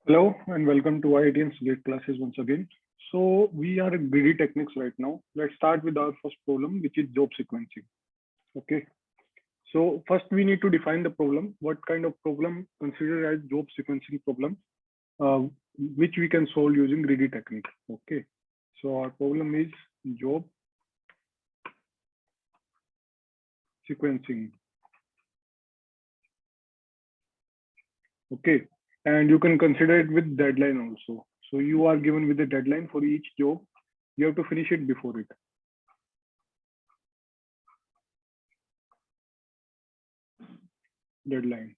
Hello and welcome to iitiansgateclasses once again. So we are in greedy techniques right now. Let's start with our first problem, which is job sequencing. Okay. So first we need to define the problem. What kind of problem considered as job sequencing problem, which we can solve using greedy technique. Okay. So our problem is job sequencing. Okay. And you can consider it with deadline also. So you are given with a deadline for each job. You have to finish it before it. Deadline.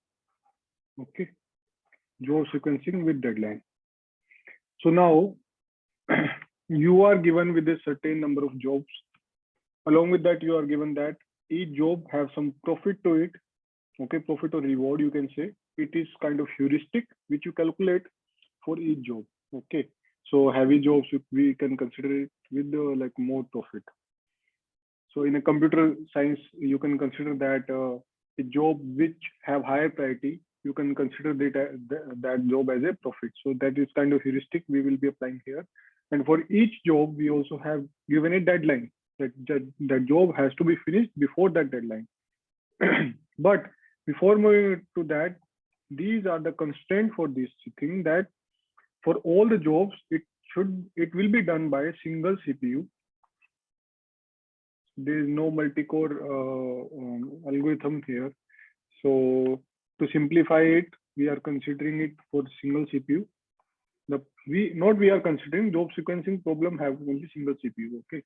Okay. Job sequencing with deadline. So now you are given with a certain number of jobs. Along with that, you are given that each job have some profit to it. Okay, profit or reward, you can say. It is kind of heuristic, which you calculate for each job. Okay, so heavy jobs, we can consider it with like more profit. So in a computer science, you can consider that a job which have higher priority, you can consider that job as a profit. So that is kind of heuristic we will be applying here. And for each job, we also have given a deadline that job has to be finished before that deadline. But before moving to that, these are the constraints for this thing, that for all the jobs, it will be done by a single CPU. There is no multi-core algorithm here. So to simplify it, we are considering it for single CPU. We are considering job sequencing problem have only single CPU. Okay.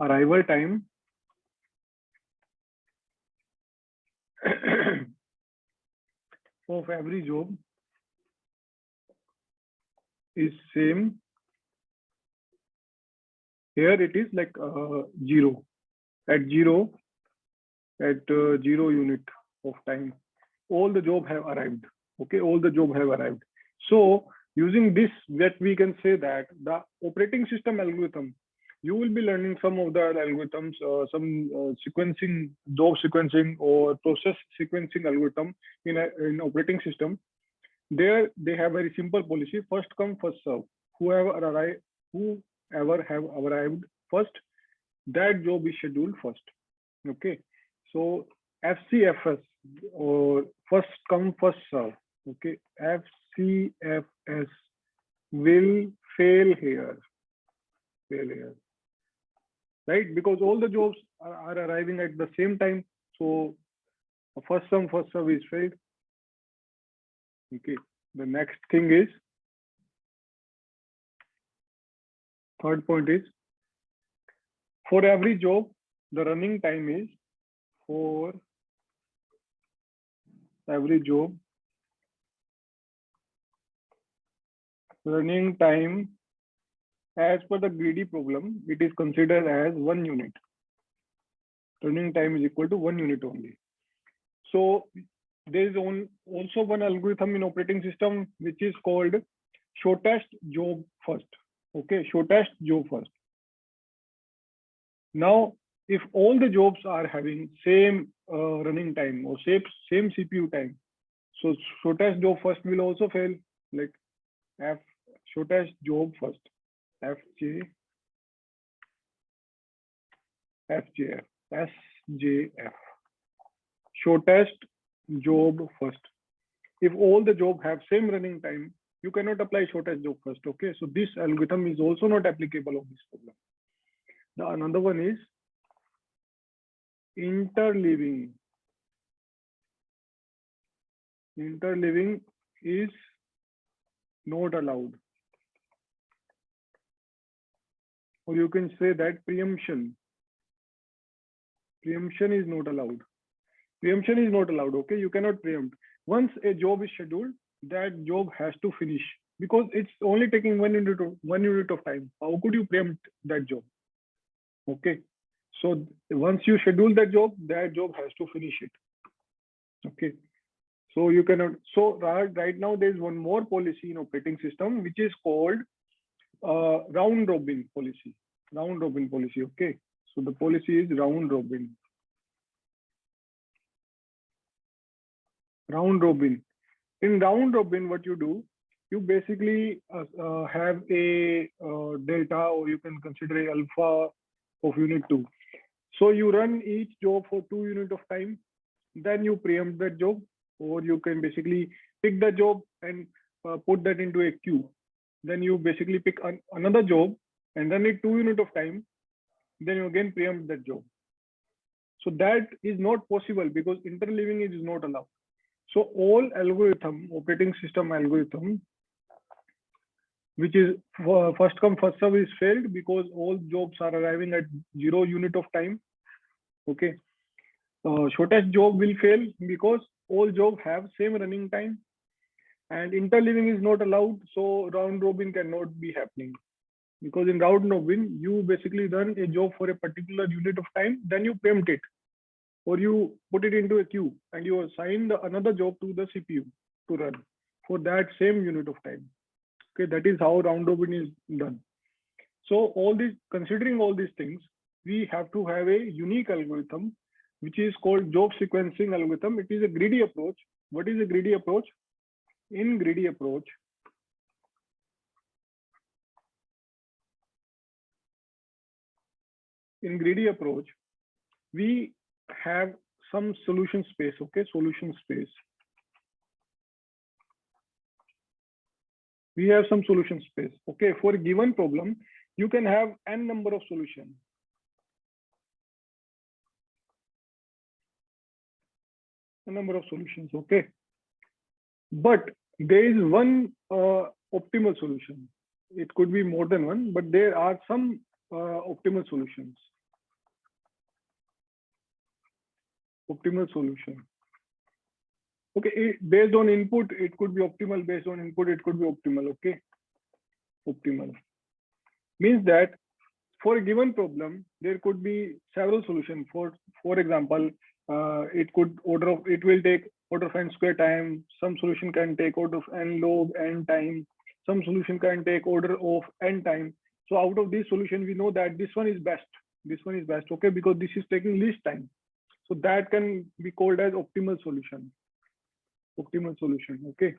Arrival time of every job is same. Here it is like 0 at 0 unit of time. All the job have arrived. Okay, all the job have arrived. So using this, that we can say that the operating system algorithm, you will be learning some of the algorithms, some sequencing, job sequencing or process sequencing algorithm in operating system. There they have very simple policy: first come, first serve. Whoever have arrived first, that job is scheduled first. Okay, so FCFS or first come, first serve. Okay, FCFS will fail here. Right? Because all the jobs are arriving at the same time. So first come, first serve is failed. Okay. The next thing is, third point is, for every job, the running time is, for every job, running time as per the greedy problem, it is considered as 1 unit. Running time is equal to 1 unit only. So there is also one algorithm in operating system which is called shortest job first. Okay, shortest job first. Now, if all the jobs are having same running time or same CPU time, so shortest job first will also fail, like shortest job first. SJF. Shortest job first. If all the job have same running time, you cannot apply shortest job first. Okay, so this algorithm is also not applicable of this problem. The another one is interleaving. Interleaving is not allowed. Or you can say that preemption. Preemption is not allowed. Preemption is not allowed. Okay, you cannot preempt. Once a job is scheduled, that job has to finish, because it's only taking 1 unit of time. How could you preempt that job? Okay, so once you schedule that job has to finish it. Okay, so you cannot. So right now there is one more policy in operating system which is called round robin policy. Round robin policy. Okay, so the policy is round robin. Round robin. In round robin, what you do, you basically have a delta, or you can consider a alpha of unit 2. So you run each job for 2 units of time, then you preempt that job, or you can basically pick the job and put that into a queue. Then you basically pick another job and run it 2 units of time, then you again preempt that job. So that is not possible because interleaving is not allowed. So all algorithm, operating system algorithm, which is first come first serve, is failed because all jobs are arriving at 0 unit of time. Okay. Shortest job will fail because all jobs have same running time, and interleaving is not allowed. So round robin cannot be happening, because in round robin you basically run a job for a particular unit of time, then you preempt it, or you put it into a queue and you assign another job to the CPU to run for that same unit of time. Okay, that is how round robin is done. So all these, considering all these things, we have to have a unique algorithm, which is called job sequencing algorithm. It is a greedy approach. What is a greedy approach? In greedy approach, we have some solution space. Okay, solution space. We have some solution space. Okay, for a given problem, you can have n number of solutions. A number of solutions. Okay, but there is one optimal solution. It could be more than one, but there are some optimal solutions. Optimal solution. Okay, based on input, it could be optimal. Based on input, it could be optimal. Okay, optimal means that for a given problem, there could be several solutions. For example, it will take order of n square time. Some solution can take order of n log n time. Some solution can take order of n time. So out of this solution, we know that this one is best. This one is best. Okay, because this is taking least time. So that can be called as optimal solution. Optimal solution. Okay.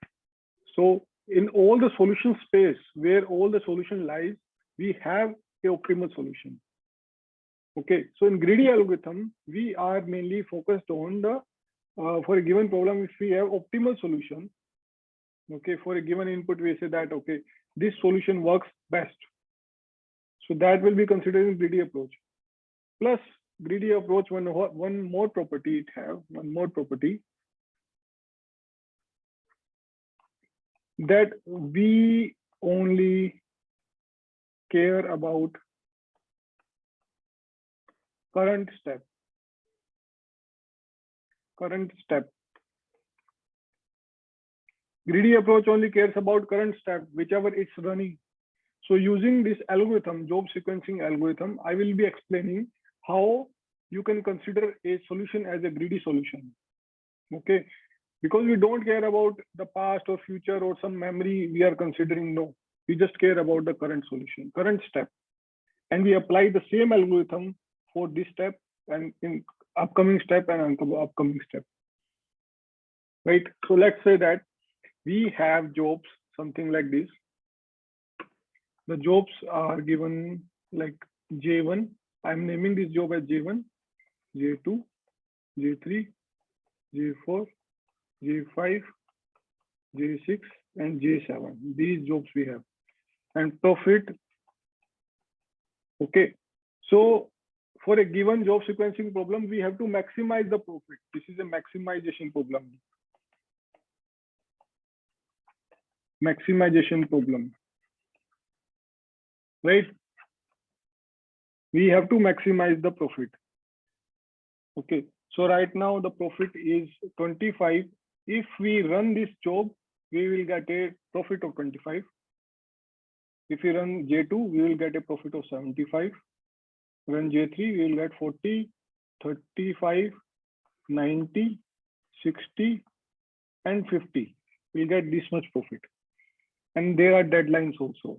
So in all the solution space where all the solution lies, we have a optimal solution. Okay. So in greedy algorithm, we are mainly focused on the for a given problem, if we have optimal solution. Okay. For a given input, we say that okay, this solution works best. So that will be considered in greedy approach. Plus greedy approach, one more property it have, one more property, that we only care about current step. Current step. Greedy approach only cares about current step, whichever it's running. So using this algorithm, job sequencing algorithm, I will be explaining how you can consider a solution as a greedy solution. Okay, because we don't care about the past or future or some memory we are considering. No, we just care about the current solution, current step, and we apply the same algorithm for this step and in upcoming step and upcoming step. Right. So let's say that we have jobs, something like this. The jobs are given like J1. I'm naming this job as J1, J2, J3, J4, J5, J6, and J7. These jobs we have. And profit. Okay. So for a given job sequencing problem, we have to maximize the profit. This is a maximization problem. Maximization problem. Right? We have to maximize the profit. Okay. So right now the profit is 25. If we run this job, we will get a profit of 25. If we run J2, we will get a profit of 75. Run J3, we will get 40, 35, 90, 60, and 50. We'll get this much profit. And there are deadlines also.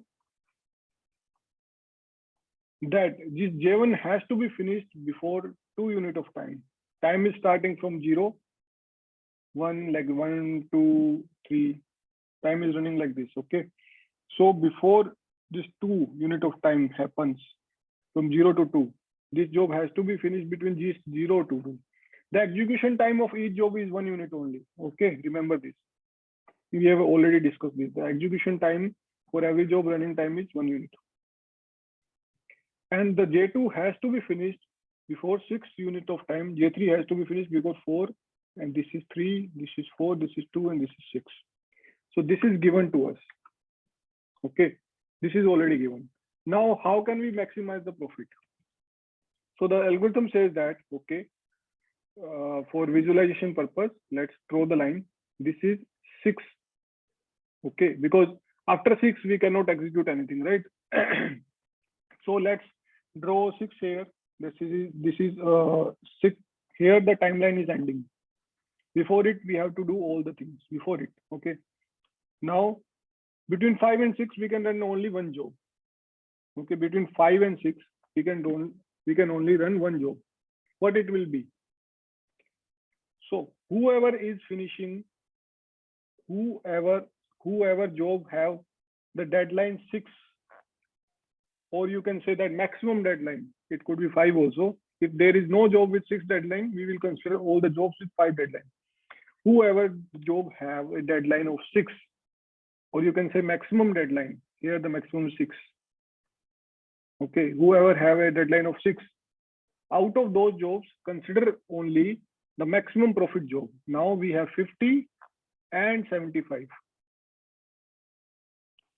That this J1 has to be finished before 2 units of time. Time is starting from 0, 1, like 1, 2, 3, Time is running like this. Okay. So before this 2 unit of time happens from 0 to 2, this job has to be finished between 0 to 2. The execution time of each job is 1 unit only. Okay, remember this. We have already discussed this. The execution time for every job running time is 1 unit. And the J2 has to be finished before 6 unit of time. J3 has to be finished before 4. And this is 3, this is 4, this is 2, and this is 6. So this is given to us. Okay, this is already given. Now, how can we maximize the profit? So the algorithm says that, okay, for visualization purpose, let's draw the line. This is 6. Okay, because after 6, we cannot execute anything, right? So let's draw 6 here. This is 6. Here the timeline is ending. Before it, we have to do all the things before it. Okay. Now, between 5 and 6, we can run only one job. Okay, between 5 and 6, we can only run one job. What it will be? So whoever is finishing, whoever job have the deadline 6, or you can say that maximum deadline. It could be 5 also. If there is no job with 6 deadline, we will consider all the jobs with 5 deadline. Whoever job have a deadline of 6, or you can say maximum deadline. Here the maximum is 6. Okay, whoever have a deadline of 6, out of those jobs, consider only the maximum profit job. Now we have 50 and 75.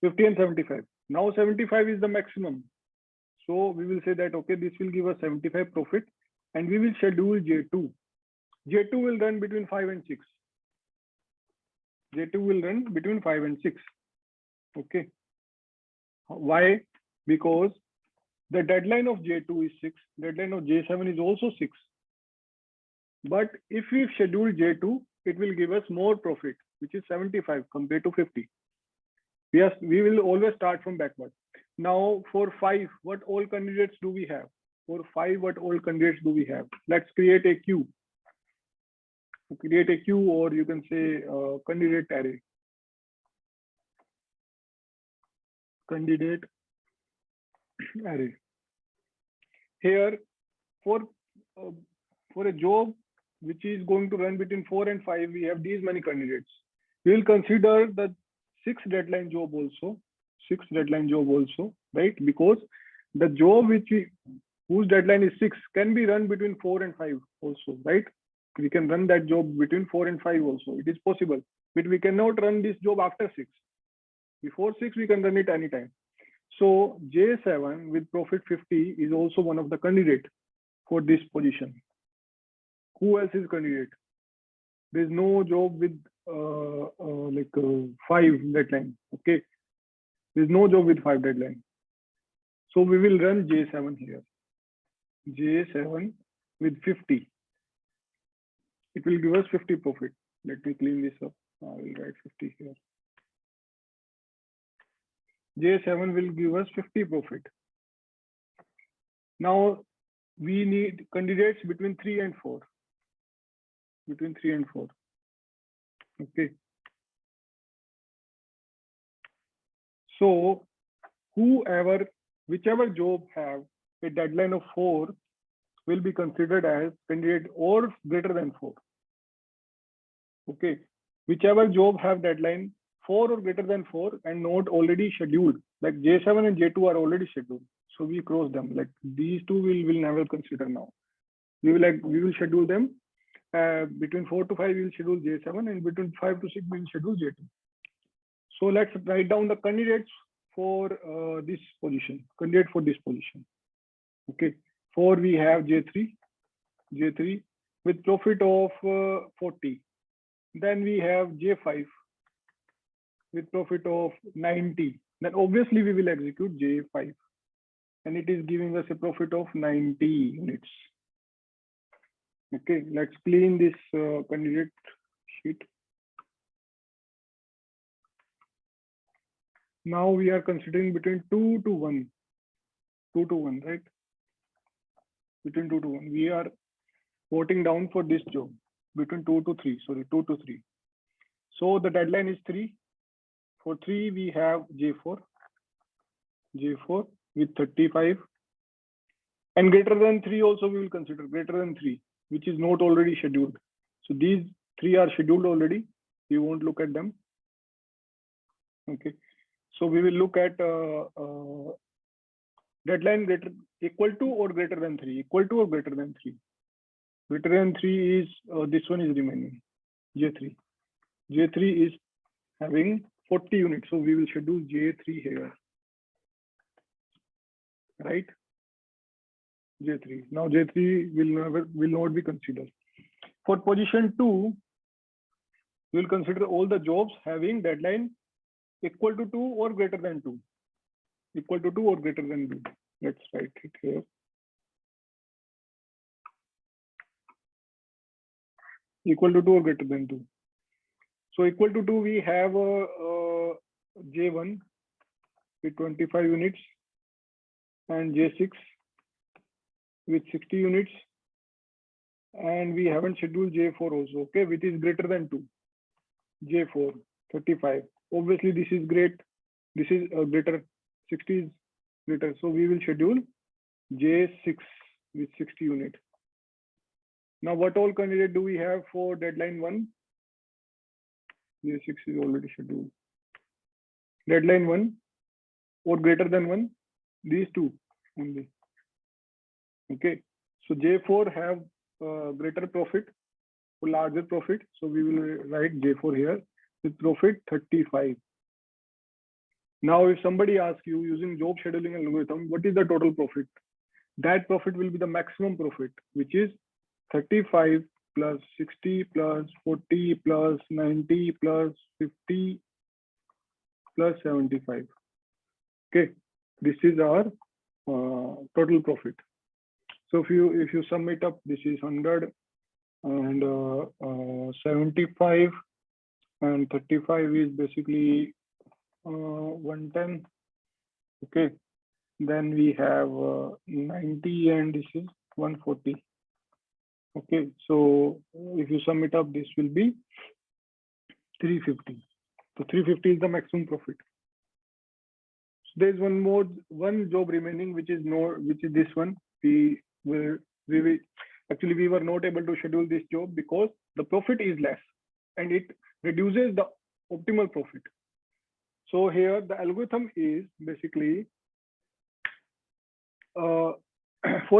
50 and 75. Now 75 is the maximum. So we will say that, okay, this will give us 75 profit, and we will schedule J2. J2 will run between 5 and 6. J2 will run between 5 and 6. Okay. Why? Because the deadline of J2 is 6. Deadline of J7 is also 6. But if we schedule J2, it will give us more profit, which is 75 compared to 50. Yes, we will always start from backward. Now for 5, what all candidates do we have? For 5, what all candidates do we have? Let's create a queue. Create a queue, or you can say candidate array. Candidate array. Here, for a job which is going to run between 4 and 5, we have these many candidates. We will consider the 6 deadline job also. 6 deadline job also, right? Because the job whose deadline is 6 can be run between 4 and 5 also, right? We can run that job between 4 and 5 also. It is possible, but we cannot run this job after 6. Before 6, we can run it anytime. So J7 with profit 50 is also one of the candidate for this position. Who else is candidate? There is no job with 5 deadline. Okay, there is no job with 5 deadline. So we will run J7 here. J7 with 50. It will give us 50 profit. Let me clean this up. I will write 50 here. J7 will give us 50 profit. Now we need candidates between 3 and 4. Between 3 and 4. Okay. So whichever job have a deadline of 4 will be considered as candidate or greater than 4. Okay. Whichever job have deadline 4 or greater than 4 and not already scheduled, like J7 and J2 are already scheduled. So we cross them. Like these two will never consider now. We will schedule them between 4 to 5. We will schedule J7, and between 5 to 6 we will schedule J2. So let's write down the candidates for this position. Candidate for this position. Okay. 4 we have J3 with profit of 40. Then we have J5 with profit of 90. Then obviously we will execute J5, and it is giving us a profit of 90 units. Okay, let's clean this candidate sheet. Now we are considering between 2 to 1. 2 to 1, right? Between 2 to 1. We are voting down for this job between 2 to 3. Sorry, 2 to 3. So the deadline is 3. For 3, we have J4 with 35. And greater than 3 also we will consider, greater than 3, which is not already scheduled. So these 3 are scheduled already. We won't look at them. Okay. So we will look at deadline equal to or greater than 3. Equal to or greater than 3. Greater than 3 is, this one is remaining, J3. J3 is having 40 units. So we will schedule J3 here. Right? J3. Now J3 will not be considered. For position 2, we will consider all the jobs having deadline equal to 2 or greater than 2. Equal to 2 or greater than 2. Let's write it here. Equal to 2 or greater than 2. So equal to 2, we have J1 with 25 units and J6 with 60 units. And we haven't scheduled J4 also, okay, which is greater than 2. J4, 35. Obviously, this is great. This is greater. 60 is greater. So we will schedule J6 with 60 units. Now, what all candidate do we have for deadline 1? J6 is already scheduled. Deadline 1 or greater than 1, these 2 only. Okay. So J4 have greater profit or larger profit. So we will write J4 here with profit 35. Now, if somebody asks you using job scheduling algorithm, what is the total profit? That profit will be the maximum profit, which is 35 plus 60 plus 40 plus 90 plus 50 plus 75. Okay, this is our total profit. So if you sum it up, this is 100 and 75 and 35 is basically 110. Okay, then we have 90 and this is 140. Okay, so if you sum it up, this will be 350. So 350 is the maximum profit. So there's one job remaining, which is this one. We were not able to schedule this job because the profit is less and it reduces the optimal profit. So here the algorithm is basically for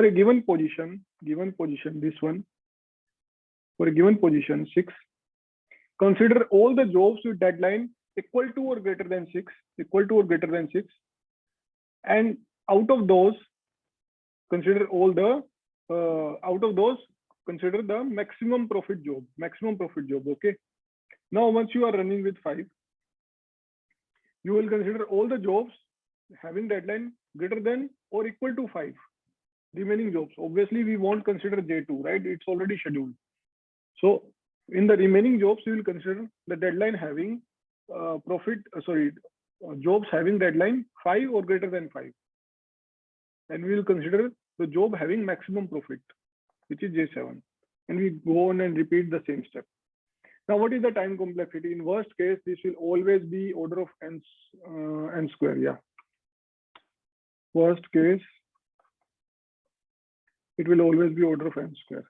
a given position, this one, for a given position 6, consider all the jobs with deadline equal to or greater than 6, and out of those, consider the maximum profit job. Okay. Now, once you are running with 5, you will consider all the jobs having deadline greater than or equal to 5. Remaining jobs. Obviously, we won't consider J2, right? It's already scheduled. So in the remaining jobs, we will consider the deadline having jobs having deadline 5 or greater than 5. And we will consider the job having maximum profit, which is J7. And we go on and repeat the same step. Now, what is the time complexity? In worst case, this will always be order of n square. Yeah. Worst case, it will always be order of n square.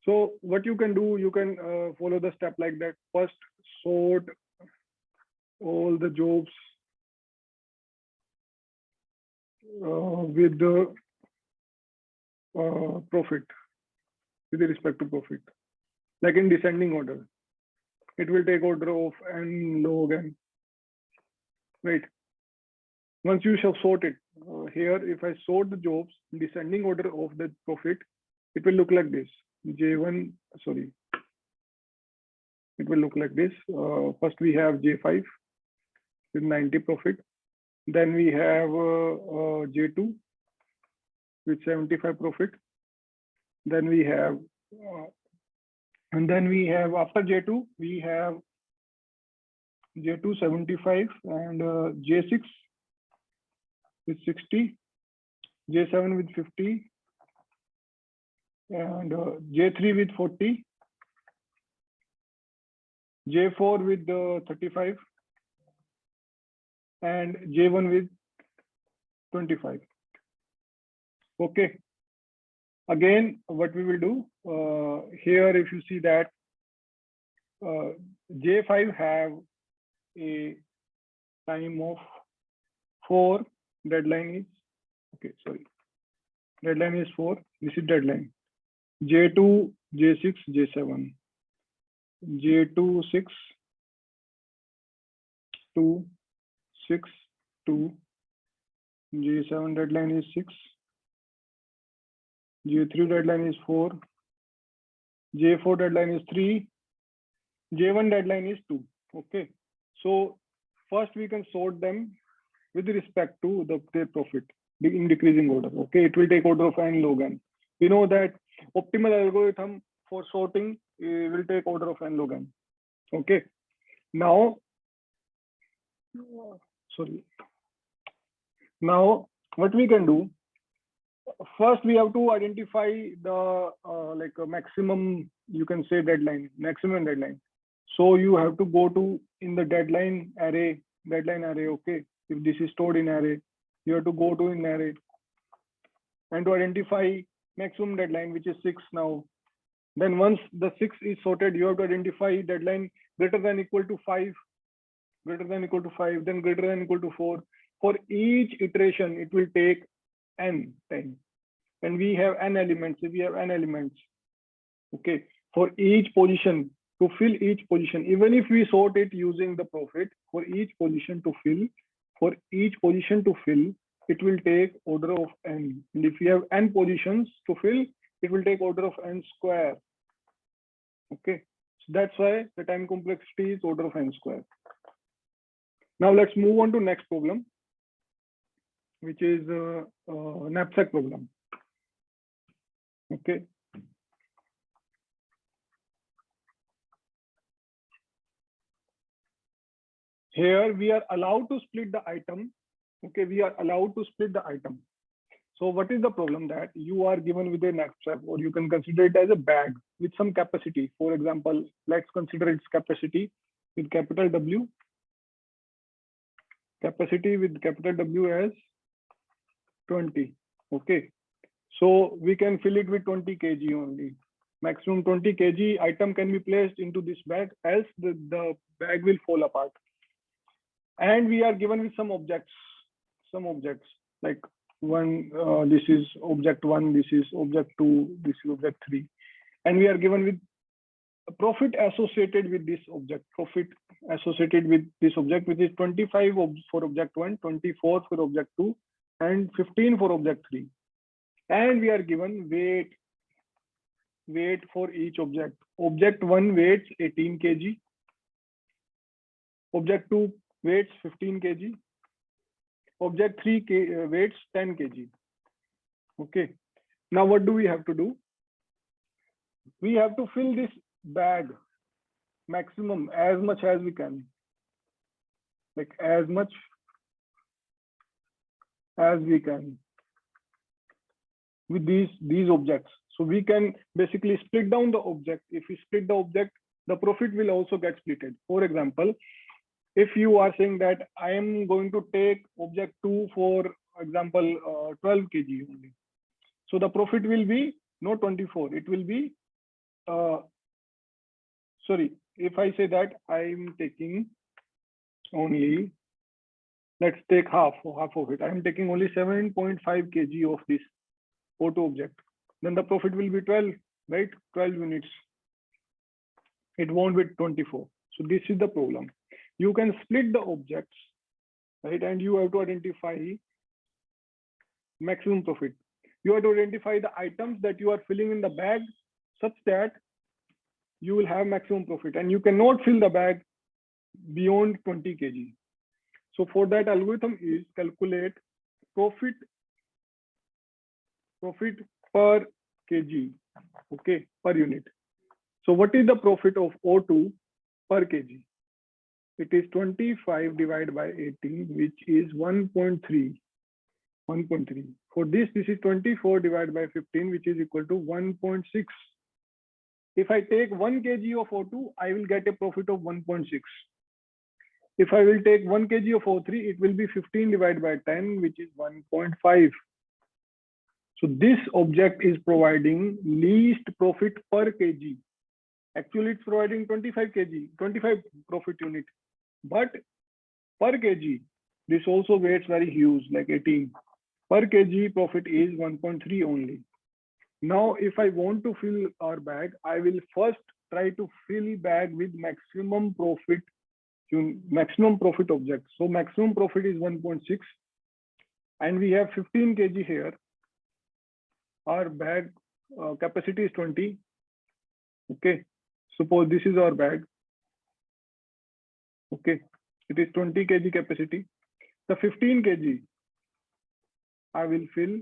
So what you can do, you can follow the step like that. First, sort all the jobs with the profit, with respect to profit, like in descending order. It will take order of n log n, right? Once you shall sort it, here, if I sort the jobs in descending order of the profit, it will look like this. J1, sorry, it will look like this. First, we have J5 with 90 profit. Then we have J2 with 75 profit. Then we have, after J2, we have J2 75 and J6 with 60, J7 with 50, and J3 with 40, J4 with 35, and J1 with 25. Okay. Again, what we will do here, if you see that J5 have a time of 4, deadline is, okay, sorry, deadline is 4, this is deadline. J2, J6, J7, J2, 6, 2, 6, 2, J7 deadline is 6, J3 deadline is 4, J4 deadline is 3, J1 deadline is 2. Okay, so first we can sort them with respect to their profit in decreasing order. Okay, it will take order of n log n. We know that optimal algorithm for sorting will take order of n log n. Okay, now, sorry. Now what we can do, first we have to identify the like a maximum, you can say deadline, maximum deadline. So you have to go to in the deadline array. Okay, if this is stored in array, you have to go to in array and to identify maximum deadline, which is 6 now. Then once the 6 is sorted, you have to identify deadline greater than equal to 5, then greater than equal to 4. For each iteration, it will take n time, and we have n elements. If we have n elements, okay, for each position, to fill each position, even if we sort it using the profit, for each position to fill, it will take order of n. And if we have n positions to fill, it will take order of n square. Okay, so that's why the time complexity is order of n square. Now let's move on to next problem, which is knapsack problem. Okay. Here we are allowed to split the item. Okay, we are allowed to split the item. So what is the problem? That you are given with a knapsack, or you can consider it as a bag with some capacity. For example, let's consider its capacity with capital W. Capacity with capital W as 20. Okay, so we can fill it with 20 kg only. Maximum 20 kg item can be placed into this bag, else the bag will fall apart. And we are given with some objects, like one, this is object 1, this is object 2, this is object 3, and we are given with a profit associated with this object, which is 25 for object 1, 24 for object 2, and 15 for object 3. And we are given weight for each object. Object 1 weighs 18 kg, object 2 weighs 15 kg, object 3 weighs 10 kg. Okay, now what do we have to do? We have to fill this bag maximum as much as we can, like as much as we can with these objects. So we can basically split down the object. If we split the object, the profit will also get splitted. For example, if you are saying that I am going to take object 2 for example 12 kg only, so the profit will be not 24, it will be sorry, if I say that I'm taking only, let's take half of it, I'm taking only 7.5 kg of this auto object, then the profit will be 12, right? 12 units. It won't be 24. So this is the problem. You can split the objects, right? And you have to identify maximum profit. You have to identify the items that you are filling in the bag such that you will have maximum profit, and you cannot fill the bag beyond 20 kg. So for that, algorithm is calculate profit per kg, okay, per unit. So what is the profit of O2 per kg? It is 25 divided by 18, which is 1.3. For this is 24 divided by 15, which is equal to 1.6. If I take 1 kg of O2, I will get a profit of 1.6. If I will take 1 kg of O3, it will be 15 divided by 10, which is 1.5. So this object is providing least profit per kg. Actually, it's providing 25 profit unit. But per kg, this also weights very huge, like 18. Per kg profit is 1.3 only. Now, if I want to fill our bag, I will first try to fill bag with maximum profit object. So maximum profit is 1.6, and we have 15 kg here. Our bag capacity is 20. Okay, suppose this is our bag. Okay, it is 20 kg capacity. The 15 kg I will fill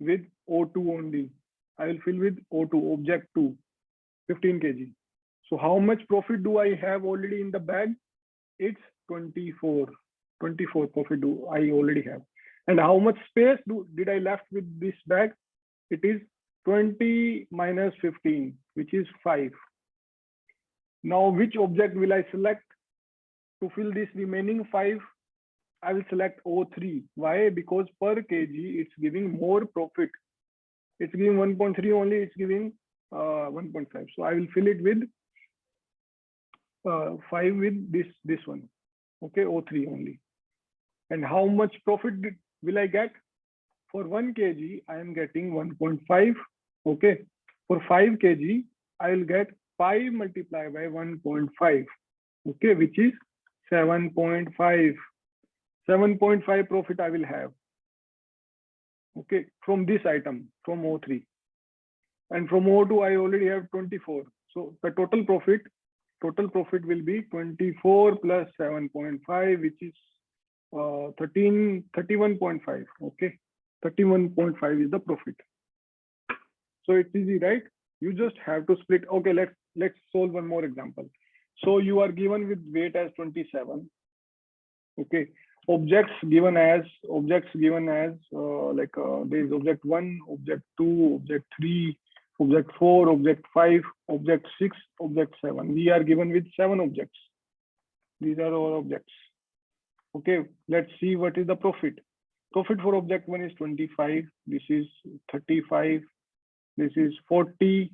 with O2 only. I will fill with O2, object 2, 15 kg. So how much profit do I have already in the bag? It's 24 profit do I already have. And how much space did I left with this bag? It is 20 minus 15, which is 5. Now, which object will I select to fill this remaining 5? I will select O3. Why? Because per kg, it's giving more profit. It's giving 1.3 only, it's giving 1.5. So I will fill it with 5 with this one. Okay, O3 only. And how much profit will I get? For 1 kg, I am getting 1.5. Okay, for 5 kg, I will get 5 multiplied by 1.5. Okay, which is 7.5. 7.5 profit I will have. Okay, from this item, from O3. And from O2, I already have 24. So the total profit will be 24 plus 7.5, which is 31.5. Okay, 31.5 is the profit. So it's easy, right? You just have to split. Okay, let's solve one more example. So you are given with weight as 27. Okay, objects given as there is object 1, object 2, object 3, object 4, object 5, object 6, object 7. We are given with 7 objects. These are all objects. Okay, let's see what is the profit. Profit for object 1 is 25. This is 35. This is 40.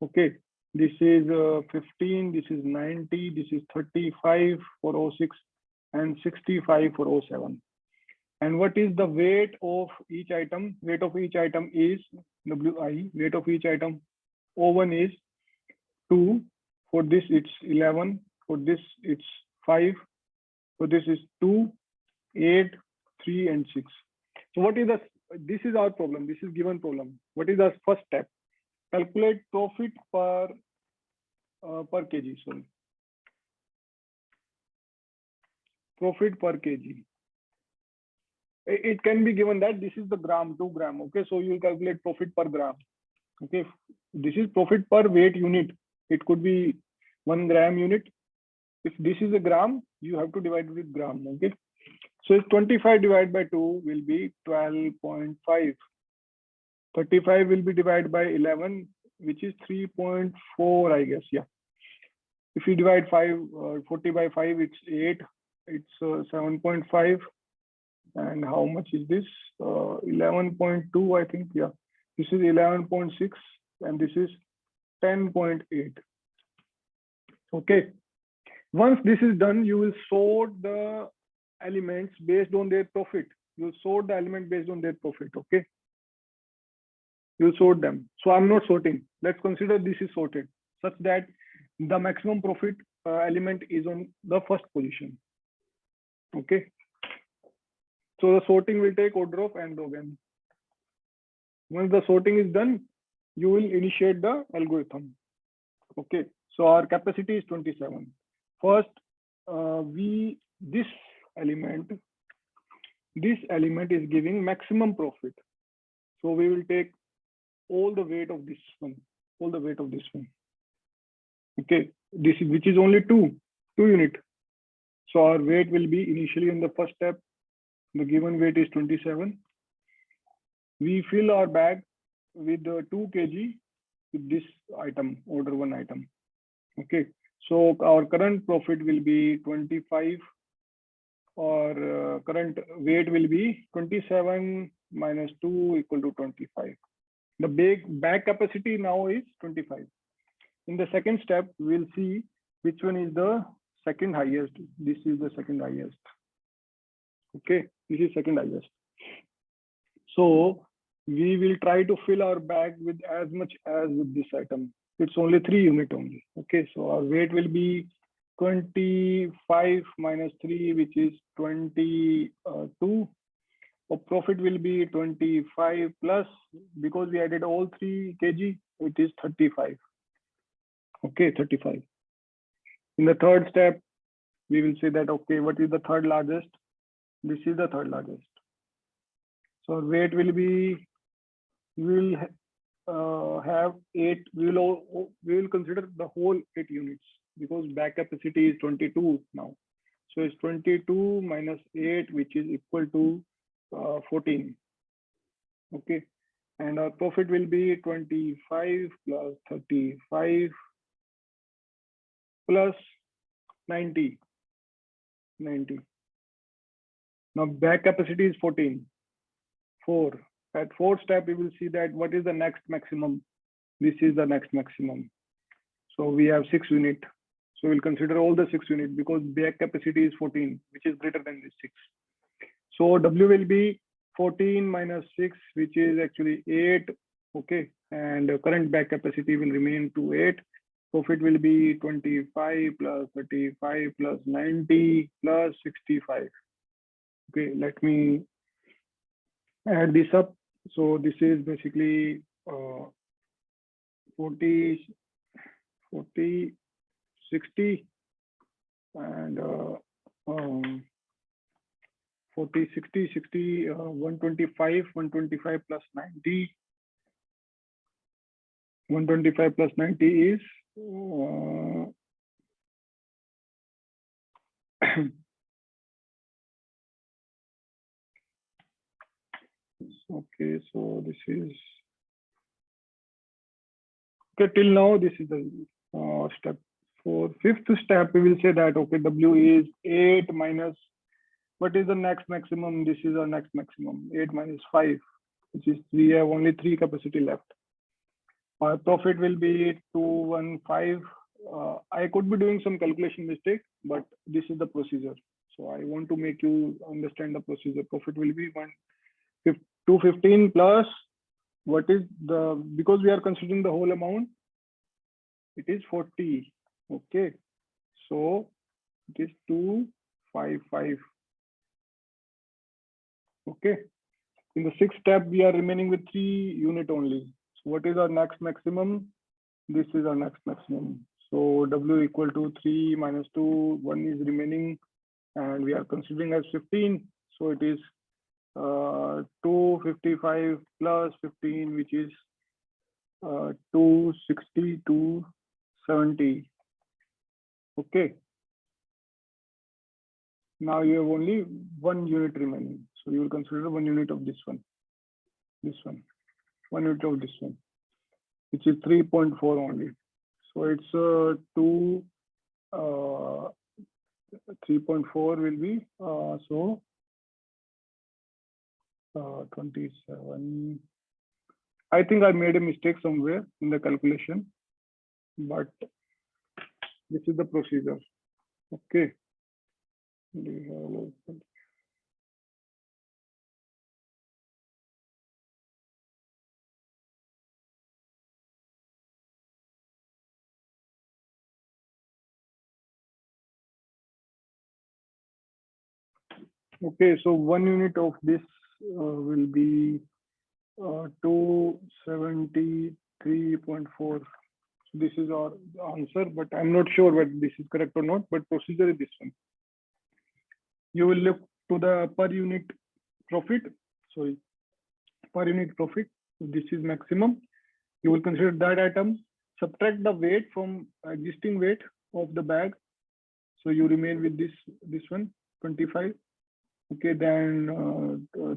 Okay, this is 15. This is 90. This is 35 for 06 and 65 for 07. And what is the weight of each item? Weight of each item is WI. Weight of each item, O1 is 2. For this, it's 11. For this, it's 5. For this is 2, 8, 3, and 6. So what is this is our problem. This is given problem. What is the first step? Calculate profit per kg. Sorry. Profit per kg. It can be given that this is the gram, 2 gram. Okay, so you will calculate profit per gram. Okay, this is profit per weight unit. It could be 1 gram unit. If this is a gram, you have to divide with gram. Okay, so 25 divided by 2 will be 12.5. 35 will be divided by 11, which is 3.4, I guess. Yeah. If you divide 40 by 5, it's 8. It's 7.5. And how much is this? 11.2, I think. Yeah. This is 11.6, and this is 10.8. Okay. Once this is done, you will sort the elements based on their profit. You will sort the element based on their profit. Okay. You will sort them. So I'm not sorting. Let's consider this is sorted such that the maximum profit element is on the first position. Okay. So the sorting will take order of n log n. Once the sorting is done, you will initiate the algorithm. Okay. So our capacity is 27. First, this element is giving maximum profit. So we will take all the weight of this one. Okay. This is which is only 2 unit. So our weight will be initially in the first step. The given weight is 27. We fill our bag with 2 kg with this item, order 1 item. Okay, so our current profit will be 25, or current weight will be 27 minus 2 equal to 25. The bag capacity now is 25. In the second step, we'll see which one is the second highest. This is the second highest. Okay, this is second highest. So we will try to fill our bag with as much as with this item. It's only 3 unit only. Okay, so our weight will be 25 minus 3, which is 22. Our profit will be 25 plus, because we added all 3 kg, it is 35. Okay, 35. In the third step, we will say that, okay, what is the third largest? This is the third largest. So weight will be, we will have 8, we will consider the whole 8 units, because bag capacity is 22 now. So it's 22 minus 8, which is equal to 14. Okay, and our profit will be 25 plus 35 plus 90. Now bag capacity is 14. 4. At fourth step, we will see that what is the next maximum. This is the next maximum. So we have 6 unit. So we'll consider all the 6 units, because bag capacity is 14, which is greater than this 6. So W will be 14 minus 6, which is actually 8. Okay, and current bag capacity will remain to 8. Profit will be 25 plus 35 plus 90 plus 65. Okay, let me add this up. So this is basically 40, 60, and 40, 60, 60, 125 plus 90. 125 plus 90 is okay, so this is okay. Till now, this is the step 4. Fifth step, we will say that, okay, W is 8 minus, what is the next maximum? This is our next maximum, 8 minus 5, which is, we have only 3 capacity left. Our profit will be 215. I could be doing some calculation mistake, but this is the procedure. So I want to make you understand the procedure. Profit will be 215 plus, what is the, because we are considering the whole amount, it is 40. Okay, so it is 255. Okay, in the sixth step, we are remaining with 3 unit only. So what is our next maximum? This is our next maximum. So W equal to 3 minus 2, 1 is remaining, and we are considering as 15. So it is 255 plus 15, which is 260 to 70. Okay. Now you have only 1 unit remaining. So you will consider 1 unit of this one. 1 unit of this one, which is 3.4 only. So it's 3.4 will be so 27. I think I made a mistake somewhere in the calculation, but this is the procedure. Okay. Okay, so 1 unit of this will be 273.4. This is our answer, but I'm not sure whether this is correct or not, but procedure is this one. You will look to the per unit profit, per unit profit. This is maximum. You will consider that item, subtract the weight from existing weight of the bag. So you remain with this one, 25. Okay, then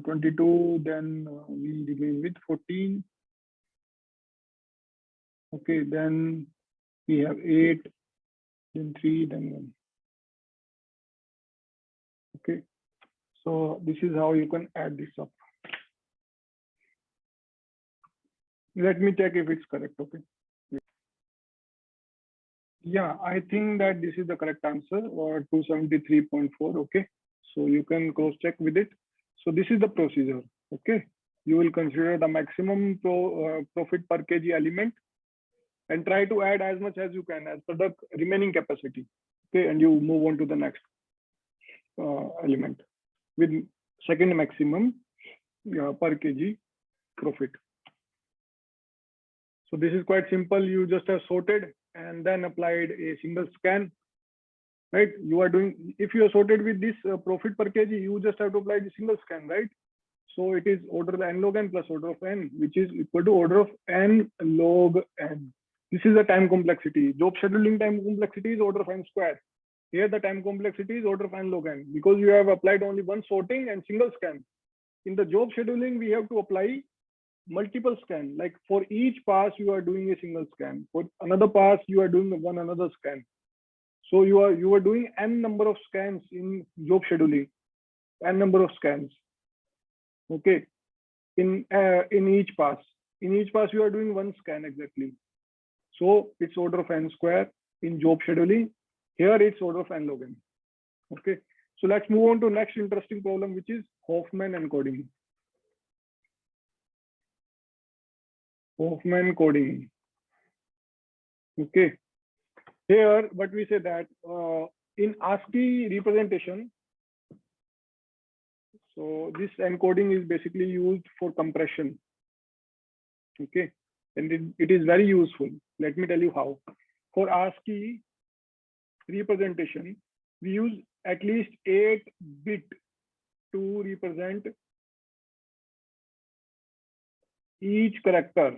22, then we remain with 14. Okay, then we have 8, then 3, then 1. Okay, so this is how you can add this up. Let me check if it's correct. Okay. Yeah, I think that this is the correct answer, or 273.4. Okay, so you can cross check with it. So this is the procedure. Okay, you will consider the maximum profit per kg element and try to add as much as you can as per the remaining capacity. Okay, and you move on to the next element with second maximum per kg profit. So this is quite simple. You just have sorted and then applied a single scan, right? You are doing, if you are sorted with this profit per kg, you just have to apply the single scan, right? So it is order of n log n plus order of n, which is equal to order of n log n. This is the time complexity. Job scheduling time complexity is order of n square. Here the time complexity is order of n log n, because you have applied only one sorting and single scan. In the job scheduling, we have to apply multiple scan. Like for each pass, you are doing a single scan. For another pass, you are doing another scan. So you are doing n number of scans in job scheduling, n number of scans. Okay, in each pass. In each pass, you are doing one scan exactly. So it's order of n square in job scheduling. Here it's order of n log n. Okay, so let's move on to next interesting problem, which is Hoffman encoding. Hoffman coding. Okay, here what we say that in ASCII representation, so this encoding is basically used for compression. Okay, and it is very useful. Let me tell you how. For ASCII representation, we use at least 8 bit to represent each character.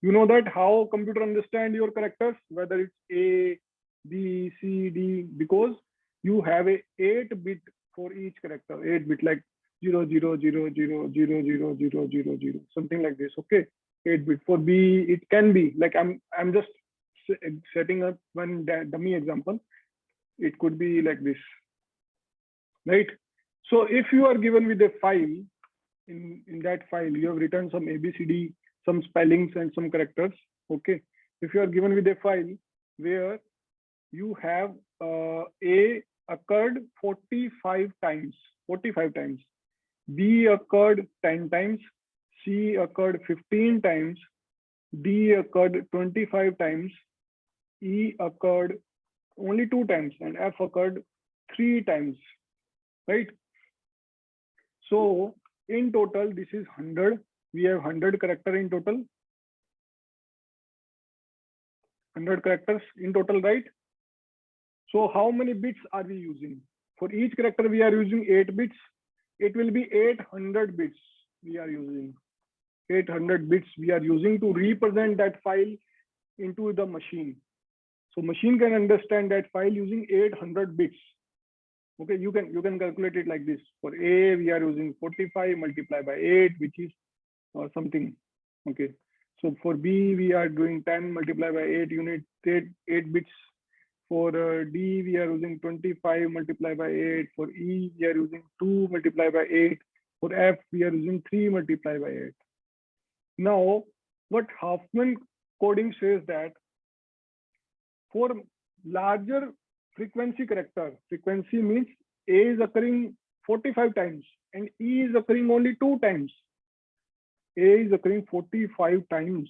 You know that how computer understand your characters, whether it's A, B, C, D, because you have a 8 bit for each character, 8 bit like 0, 0, 0, 0, 0, 0, 0, 0, 0, something like this. Okay, 8 bit. For B, it can be like I'm just setting up one dummy example. It could be like this, right? So if you are given with a file, in that file you have written some ABCD, some spellings and some characters. Okay, if you are given with a file where you have A occurred 45 times, B occurred 10 times, C occurred 15 times, D occurred 25 times, E occurred only 2 times, and F occurred 3 times, right? So in total, this is 100. We have 100 character in total. 100 characters in total, right? So how many bits are we using? For each character, we are using 8 bits. It will be 800 bits we are using. 800 bits we are using to represent that file into the machine. So machine can understand that file using 800 bits. Okay, you can calculate it like this. For A, we are using 45 multiplied by 8, which is something. Okay, so for B, we are doing 10 multiplied by 8 unit, 8 bits. For D, we are using 25 multiplied by 8. For E, we are using 2 multiplied by 8. For F, we are using 3 multiplied by 8. Now, what Hoffman coding says that for larger frequency character, frequency means A is occurring 45 times and E is occurring only 2 times. A is occurring 45 times.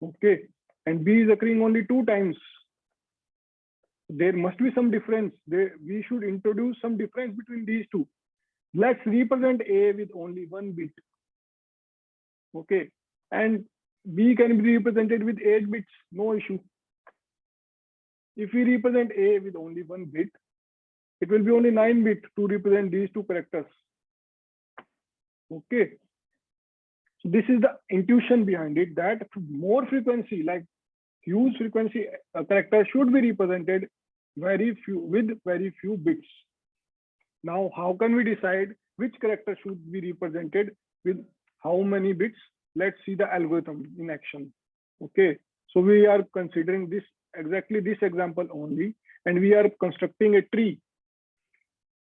Okay, and B is occurring only 2 times. There must be some difference. We should introduce some difference between these two. Let's represent A with only 1 bit. Okay, and B can be represented with 8 bits, no issue. If we represent A with only 1 bit, it will be only 9 bit to represent these 2 characters. Okay, so this is the intuition behind it, that more frequency, like huge frequency character should be represented with very few bits. Now, how can we decide which character should be represented with How many bits? Let's see the algorithm in action. Okay, so we are considering this exactly this example only, and we are constructing a tree.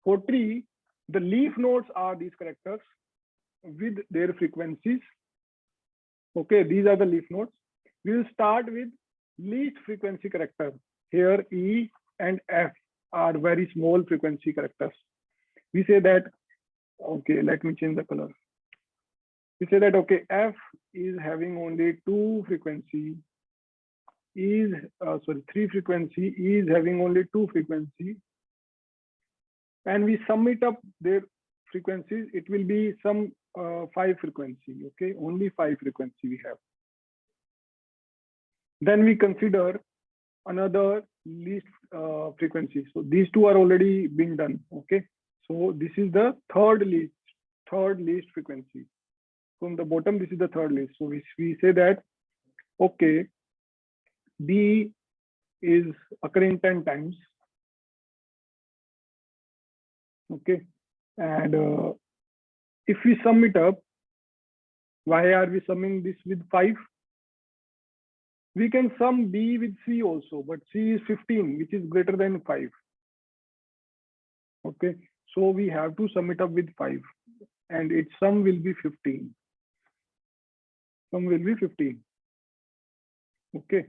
For tree, the leaf nodes are these characters with their frequencies. Okay, these are the leaf nodes. We will start with least frequency character. Here E and F are very small frequency characters. We say that, okay, let me change the color. We say that, okay, F is having only two frequency, three frequency, E is having only two frequency, and we sum it up their frequencies, it will be some 5 frequency, okay, only 5 frequency we have. Then we consider another least frequency. So these two are already been done, okay. So this is the third least frequency. From the bottom, this is the third least. So we say that, okay, B is occurring 10 times, okay, and if we sum it up, why are we summing this with 5? We can sum B with C also, but C is 15, which is greater than 5. Okay, so we have to sum it up with 5, and its sum will be 15. Sum will be 15. Okay.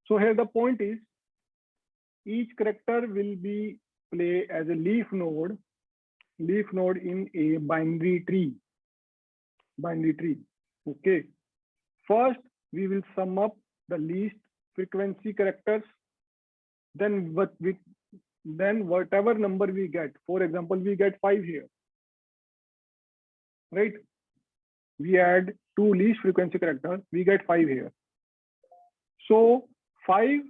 So here the point is, each character will be play as a leaf node in a binary tree. Okay. First, we will sum up the least frequency characters. Then whatever number we get, for example, we get 5 here, right? We add 2 least frequency characters, we get 5 here. So 5,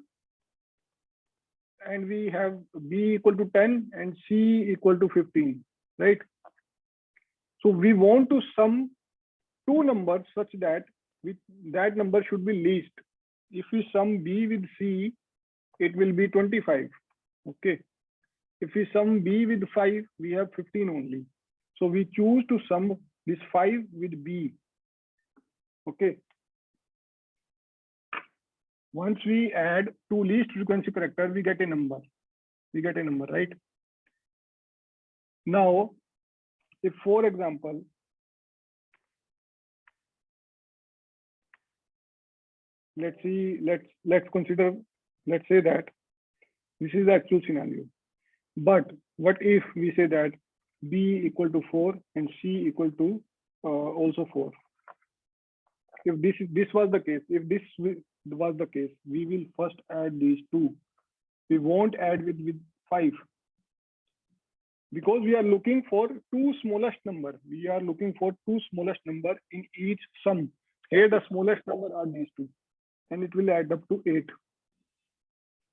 and we have B equal to 10 and C equal to 15, right? So we want to sum 2 numbers such that that number should be least. If we sum B with C, it will be 25. Okay. If we sum B with 5, we have 15 only. So we choose to sum this 5 with B. Okay. Once we add 2 least frequency characters, we get a number. Right? Now, if for example, let's say that this is the actual scenario. But what if we say that B equal to 4 and C equal to also 4? If this was the case, we will first add these 2. We won't add with 5, because we are looking for 2 smallest number. We are looking for 2 smallest number in each sum. Here the smallest number are these 2, and it will add up to 8.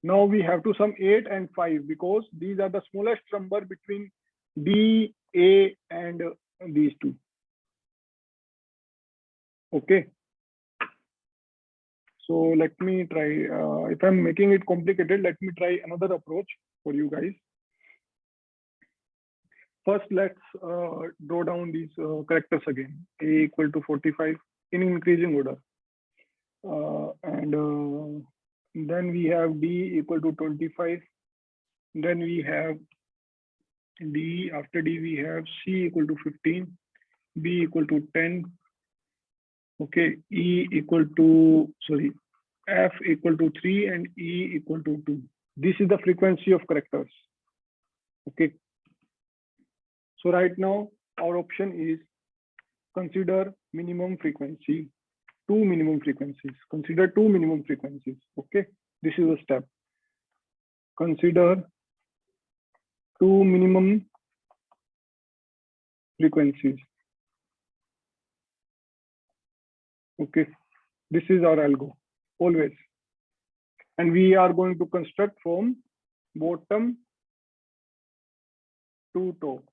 Now we have to sum 8 and 5, because these are the smallest number between D, A, and these 2. Okay. So let me try, if I'm making it complicated, let me try another approach for you guys. First, let's draw down these characters again. A equal to 45 in increasing order. And then we have D equal to 25. Then we have D, after D we have C equal to 15, B equal to 10. Okay, F equal to 3 and E equal to 2. This is the frequency of characters. Okay. So right now our option is consider minimum frequency, 2 minimum frequencies. Consider 2 minimum frequencies. Okay, this is a step. Consider 2 minimum frequencies. Okay, this is our algo always, and we are going to construct from bottom to top.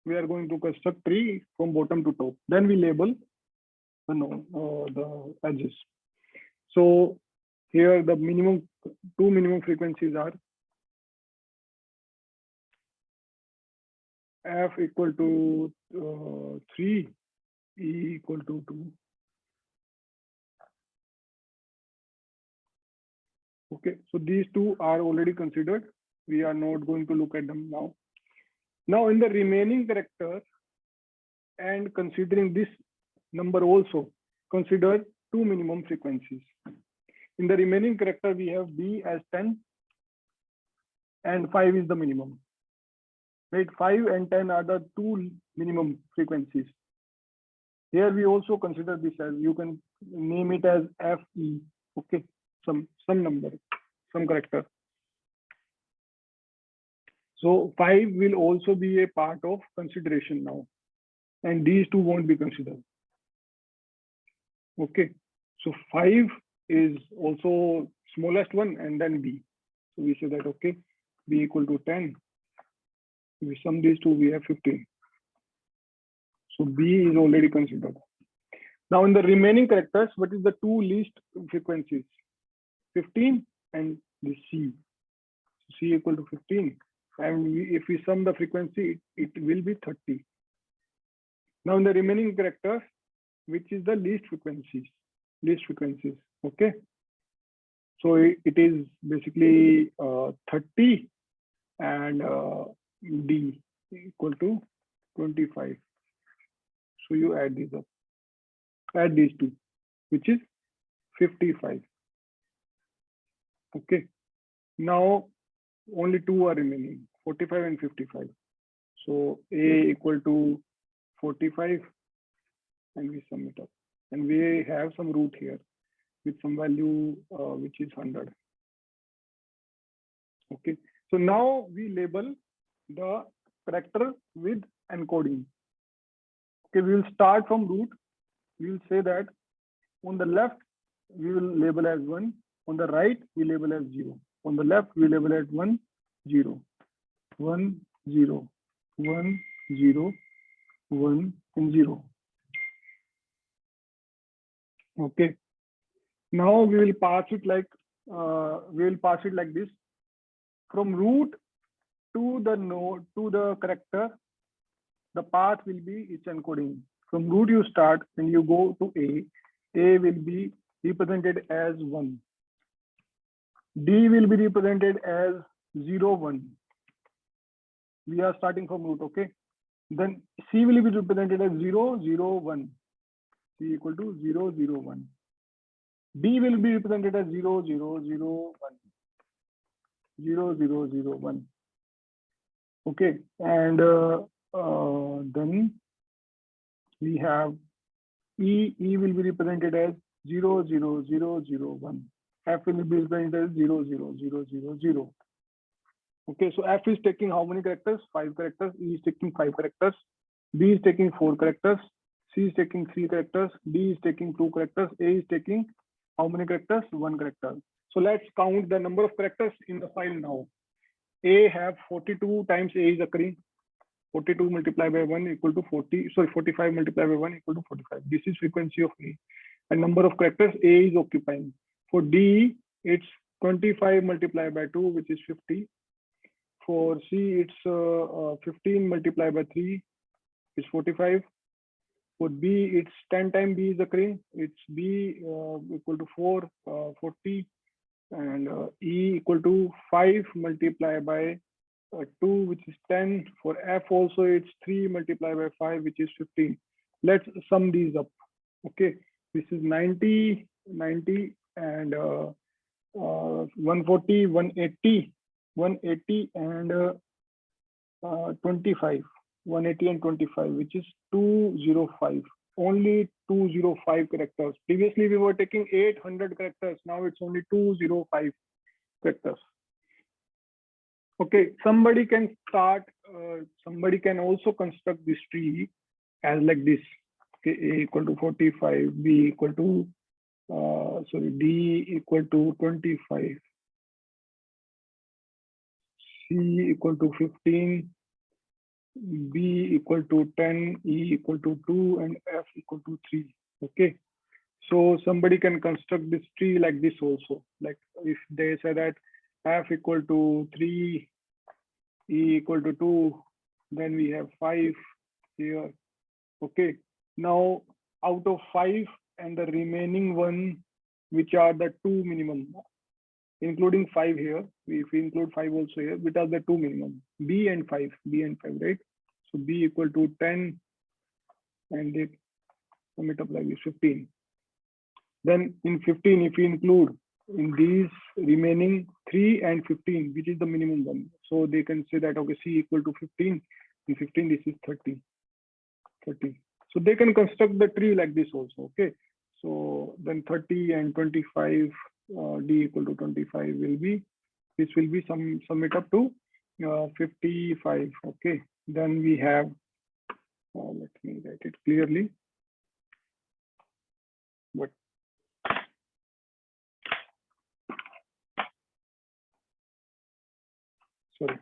We are going to construct tree from bottom to top. Then we label the edges. So here the 2 minimum frequencies are F equal to 3, E equal to 2. Okay, so these two are already considered. We are not going to look at them now. Now in the remaining characters, and considering this number also, consider two minimum frequencies. In the remaining character, we have B as 10 and 5 is the minimum. Right, 5 and 10 are the two minimum frequencies. Here we also consider this as, you can name it as FE, okay, some number, some character. So 5 will also be a part of consideration now, and these two won't be considered. Okay, so 5 is also smallest one, and then B. So we say that, okay, B equal to 10. We sum these two, we have 15. So B is already considered. Now in the remaining characters, what is the two least frequencies? 15 and the C. C equal to 15. And if we sum the frequency, it will be 30. Now in the remaining characters, which is the least frequencies? Okay. So it is basically 30 and D equal to 25. So you add these up. Add these two, which is 55. Okay. Now only two are remaining, 45 and 55. So A equal to 45, and we sum it up. And we have some root here with some value which is 100. Okay. So now we label the character with encoding. Okay, we will start from root. We will say that on the left, we will label as 1. On the right, we label as 0. On the left, we label as 1, 0, 1, 0, 1, 0, 1, and 0. Okay. Now we will pass it like this. From root to the node to the character, the path will be its encoding. From root you start and you go to A. A will be represented as 1. D will be represented as 0, 1. We are starting from root, okay? Then C will be represented as 0, 0, 1. C equal to 0, 0, 1. D will be represented as 0, 0, 0, 1. 0, 0, 0, 1. Okay, and then we have E. E will be represented as 0, 0, 0, 0, 1. F will be represented as 0, 0, 0, 0, 0. Okay, so F is taking how many characters? 5 characters. E is taking 5 characters. B is taking 4 characters. C is taking 3 characters. D is taking 2 characters. A is taking how many characters? 1 character. So let's count the number of characters in the file now. A have 42 times A is occurring. 42 multiplied by 1 equal to 45 multiplied by 1 equal to 45. This is frequency of A. And number of characters A is occupying. For D, it's 25 multiplied by 2, which is 50. For C, it's 15 multiplied by 3, is 45. For B, it's 10 times B is occurring. It's B equal to 4, 40. And E equal to 5 multiplied by 2, which is 10. For F also, it's 3 multiplied by 5, which is 15. Let's sum these up. Okay, this is 90, 90, and 140, 180, 180, and 25. 180 and 25, which is 205. Only 205 characters. Previously, we were taking 800 characters. Now it's only 205 characters. Okay, somebody can start. Somebody can also construct this tree as like this. Okay, A equal to 45, B equal to D equal to 25, C equal to 15, B equal to 10, E equal to 2, and F equal to 3. Okay, so somebody can construct this tree like this also. Like if they say that F equal to 3, E equal to 2, then we have 5 here. Okay, now out of 5 and the remaining one, which are the 2 minimum, including 5 here, if we include 5 also here, which are the 2 minimum, B and 5, right? So B equal to 10 and they sum it up like this, 15. Then in 15, if we include in these remaining 3 and 15, which is the minimum one, so they can say that, okay, C equal to 15, in 15 this is 30. So they can construct the tree like this also, okay? So then 30 and 25, D equal to 25 will be, this will be sum it up to 55, okay? Then we have, let me write it clearly. What? Sorry.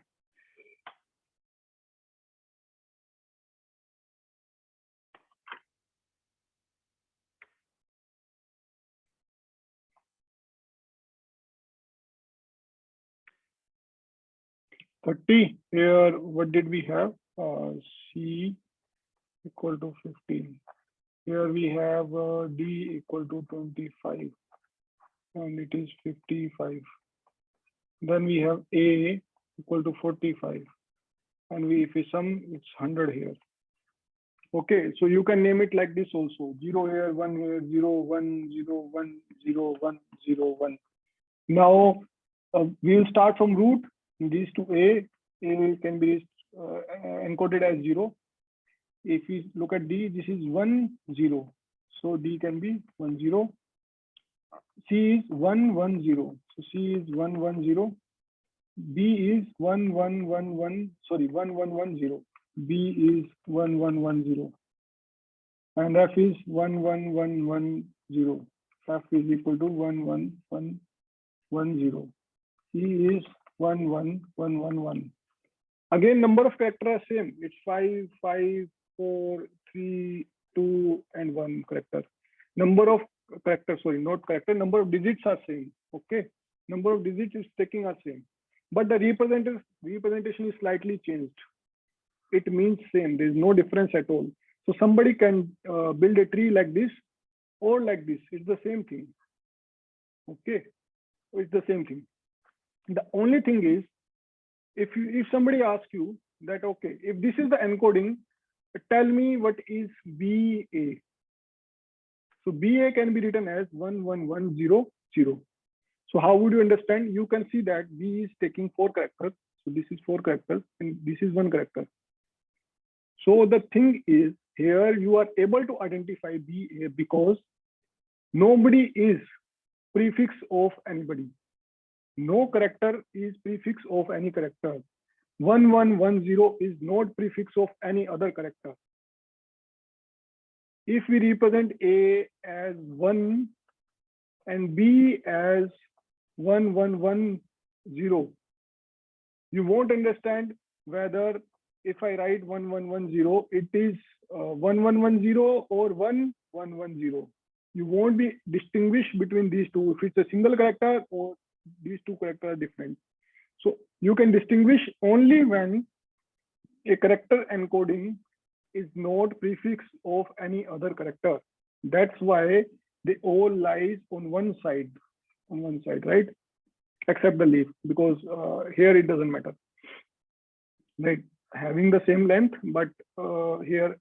Here, what did we have? C equal to 15. Here we have D equal to 25, and it is 55. Then we have A equal to 45, and if we sum, it's 100 here. Okay, so you can name it like this also: 0 here, 1 here, 0, 1, 0, 1, 0, 1, 0, 1. Now we will start from root. These two A can be encoded as 0. If we look at D, this is 1, 0. So D can be 1, 0. C is 1, 1, 0. So C is 1, 1, 0. B is 1, 1, 1, 1. Sorry, 1, 1, 1, 0. B is 1, 1, 1, 0. And F is 1, 1, 1, 1, 0. F is equal to 1, 1, 1, 1, 0. C is 1, 1, 1, 1, 1. Again, number of characters are same. It's 5, 5, 4, 3, 2, and 1 character. Number of characters, sorry, not character, number of digits are same. Okay, number of digits is taking are same, but the representation is slightly changed. It means same. There is no difference at all. So somebody can build a tree like this or like this. It's the same thing. Okay, it's the same thing. The only thing is, if somebody asks you that, okay, if this is the encoding, tell me what is BA. So BA can be written as 11100. So how would you understand? You can see that B is taking 4 characters. So this is 4 characters and this is 1 character. So the thing is, here you are able to identify BA because nobody is prefix of anybody. No character is prefix of any character. 1110 is not prefix of any other character. If we represent A as 1 and B as 1110, you won't understand whether if I write 1110, it is 1110 or 1110. You won't be distinguish between these two, if it's a single character or these two characters are different. So you can distinguish only when a character encoding is not prefix of any other character. That's why they all lies on one side, right? Except the leaf, because here it doesn't matter. Right, having the same length, but here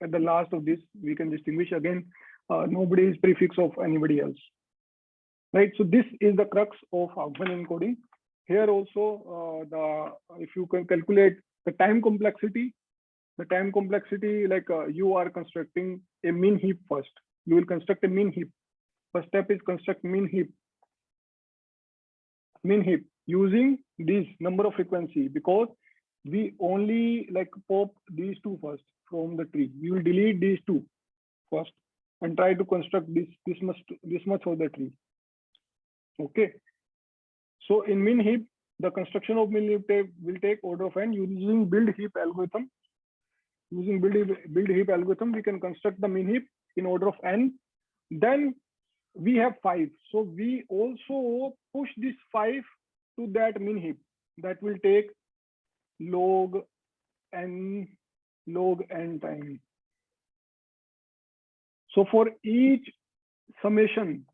at the last of this, we can distinguish again. Nobody is prefix of anybody else. Right, so this is the crux of one encoding. Here also, if you can calculate the time complexity, like you are constructing a min heap first. You will construct a min heap. First step is construct min heap using this number of frequency, because we only like pop these two first from the tree. We will delete these two first and try to construct this much of the tree. Okay, so in min heap, the construction of min heap will take order of n using build heap algorithm. Using build heap algorithm, we can construct the min heap in order of n. Then we have 5, so we also push this 5 to that min heap. That will take log n log n time. So for each summation,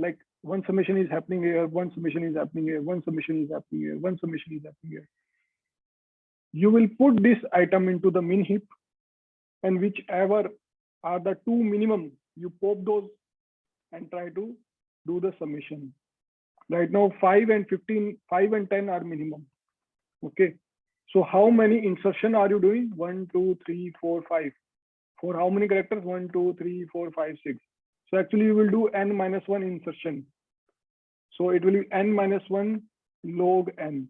like one summation is happening here, one summation is happening here, one summation is happening here, one summation is happening here. You will put this item into the min heap, and whichever are the two minimum, you pop those and try to do the summation. Right now, 5 and 15, 5 and 10 are minimum. Okay. So how many insertion are you doing? 1, 2, 3, 4, 5. For how many characters? 1, 2, 3, 4, 5, 6. So actually you will do n minus 1 insertion. So it will be n minus 1 log n.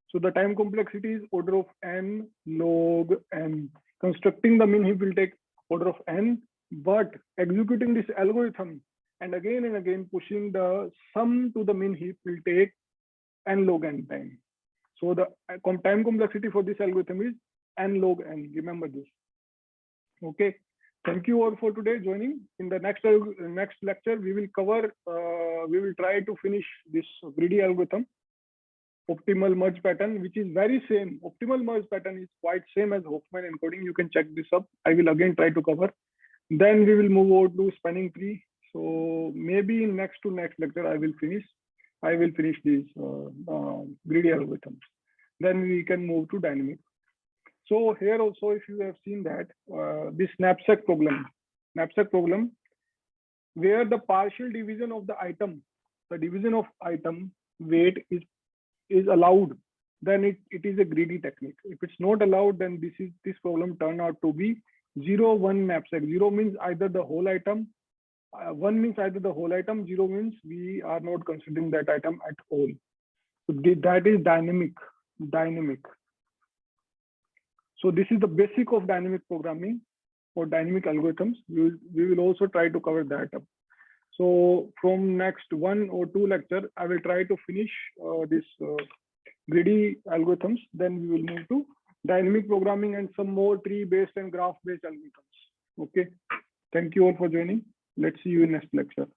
So the time complexity is order of n log n. Constructing the min heap will take order of n, but executing this algorithm and again pushing the sum to the min heap will take n log n time. So the time complexity for this algorithm is n log n. Remember this. Okay. Thank you all for today joining. In the next lecture, we will cover, we will try to finish this greedy algorithm, optimal merge pattern, which is very same. Optimal merge pattern is quite same as Hoffman encoding. You can check this up. I will again try to cover. Then we will move over to spanning tree. So maybe in next lecture, I will finish these greedy algorithms. Then we can move to dynamic. So here also, if you have seen that this knapsack problem, where the partial division of the item, the division of item weight is allowed, then it is a greedy technique. If it's not allowed, then this problem turned out to be 0, 1 knapsack. 0 means either the whole item, 1 means either the whole item, 0 means we are not considering that item at all. So that is dynamic. So this is the basic of dynamic programming or dynamic algorithms. We will also try to cover that up. So from next 1 or 2 lecture, I will try to finish this greedy algorithms. Then we will move to dynamic programming and some more tree-based and graph-based algorithms. Okay. Thank you all for joining. Let's see you in next lecture.